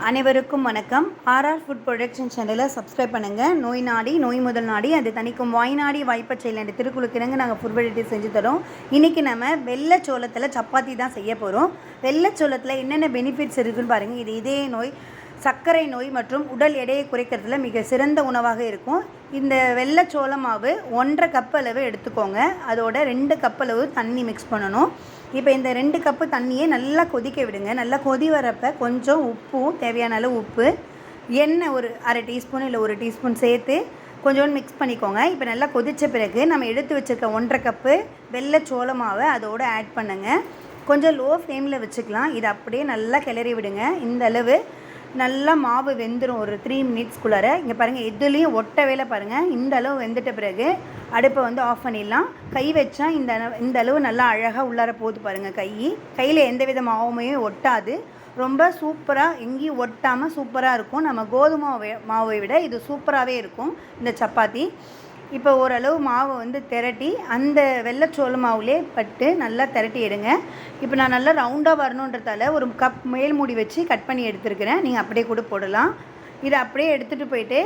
அனைவருக்கும் வணக்கம். RR food production சேனலை சப்ஸ்கிரைப் பண்ணுங்கள். நோய் நாடி நோய் முதல் நாடி அது தணிக்கும் வாய் நாடி வாய்ப்பச்சையில் என்ற திருக்குழுக்கிறங்க நாங்கள் ஃபுட் வெரைட்டி செஞ்சு தரோம். இன்றைக்கி நம்ம வெள்ளைச்சோளத்தில் சப்பாத்தி தான் செய்ய போகிறோம். வெள்ளைச்சோளத்தில் என்னென்ன பெனிஃபிட்ஸ் இருக்குதுன்னு பாருங்கள். இது இதய நோய், சர்க்கரை நோய் மற்றும் உடல் எடையை குறைக்கிறதுல மிக சிறந்த உணவாக இருக்கும். இந்த வெள்ளைச்சோள மாவு 1.5 கப் அளவு எடுத்துக்கோங்க. அதோட 2 கப் அளவு தண்ணி மிக்ஸ் பண்ணணும். இப்போ இந்த 2 கப்பு தண்ணியை நல்லா கொதிக்க விடுங்க. நல்லா கொதி வரப்போ கொஞ்சம் உப்பும் தேவையான அளவு உப்பு, எண்ணெய் ஒரு அரை டீஸ்பூன் இல்லை 1 டீஸ்பூன் சேர்த்து கொஞ்சோண்டு மிக்ஸ் பண்ணிக்கோங்க. இப்போ நல்லா கொதித்த பிறகு நம்ம எடுத்து வச்சுருக்க 1.5 கப்பு வெள்ளைச்சோள மாவை அதோடு ஆட் பண்ணுங்கள். கொஞ்சம் லோ ஃப்ளேமில் வச்சுக்கலாம். இதை அப்படியே நல்லா கிளறி விடுங்க. இந்த அளவு நல்லா மாவு வெந்துடும் ஒரு 3 மினிட்ஸ்குள்ளார. இங்கே பாருங்கள், எதுலேயும் ஒட்டவேல பாருங்கள். இந்த அளவு வெந்துட்ட பிறகு அடுப்பை ஆஃப் பண்ணிடலாம். கை வச்சா இந்த அளவு நல்லா அழகாக உள்ளார போகுது பாருங்கள். கையில் எந்த வித மாவுமே ஒட்டாது. ரொம்ப சூப்பராக, எங்கேயும் ஒட்டாமல் சூப்பராக இருக்கும். நம்ம கோதுமை மாவை விட இது சூப்பராகவே இருக்கும் இந்த சப்பாத்தி. இப்போ ஓரளவு மாவை திரட்டி அந்த வெள்ளைச்சோள மாவுலே பட்டு நல்லா திரட்டி எடுங்க. இப்போ நான் நல்லா ரவுண்டாக வரணுன்றதால ஒரு கப் மேல் மூடி வச்சு கட் பண்ணி எடுத்துருக்கிறேன். நீங்கள் அப்படியே கூட போடலாம். இதை அப்படியே எடுத்துகிட்டு போயிட்டு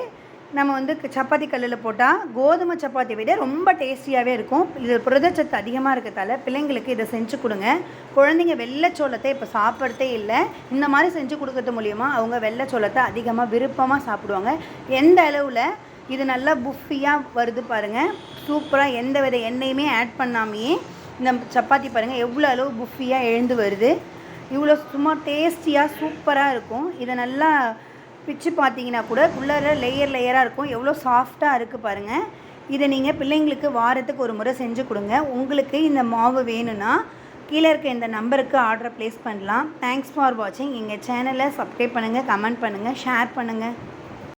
நம்ம சப்பாத்தி கல்லில் போட்டால் கோதுமை சப்பாத்தியை விட ரொம்ப டேஸ்டியாகவே இருக்கும். இது புரதச்சத்து அதிகமாக இருக்கிறதால பிள்ளைங்களுக்கு இதை செஞ்சு கொடுங்க. குழந்தைங்க வெள்ளைச்சோளத்தை இப்போ சாப்பிட்றதே இல்லை. இந்த மாதிரி செஞ்சு கொடுக்கறது மூலிமா அவங்க வெள்ளைச்சோளத்தை அதிகமாக விருப்பமாக சாப்பிடுவாங்க. எந்த அளவில் இது நல்லா புஃபியாக வருது பாருங்கள். சூப்பராக எந்த வித எண்ணெயுமே ஆட் பண்ணாமையே இந்த சப்பாத்தி பாருங்கள் எவ்வளோ அளவு புஃபியாக எழுந்து வருது. இவ்வளோ சும்மா டேஸ்டியாக சூப்பராக இருக்கும். இதை நல்லா பிச்சு பார்த்தீங்கன்னா கூட உள்ளார லேயராக இருக்கும். எவ்வளோ சாஃப்டாக இருக்குது பாருங்கள். இதை நீங்கள் பிள்ளைங்களுக்கு வாரத்துக்கு ஒரு முறை செஞ்சு கொடுங்க. உங்களுக்கு இந்த மாவு வேணும்னா கீழே இருக்க இந்த நம்பருக்கு ஆர்டரை ப்ளேஸ் பண்ணலாம். தேங்க்ஸ் ஃபார் வாட்சிங். எங்கள் சேனலை சப்ஸ்கிரைப் பண்ணுங்கள், கமெண்ட் பண்ணுங்கள், ஷேர் பண்ணுங்கள்.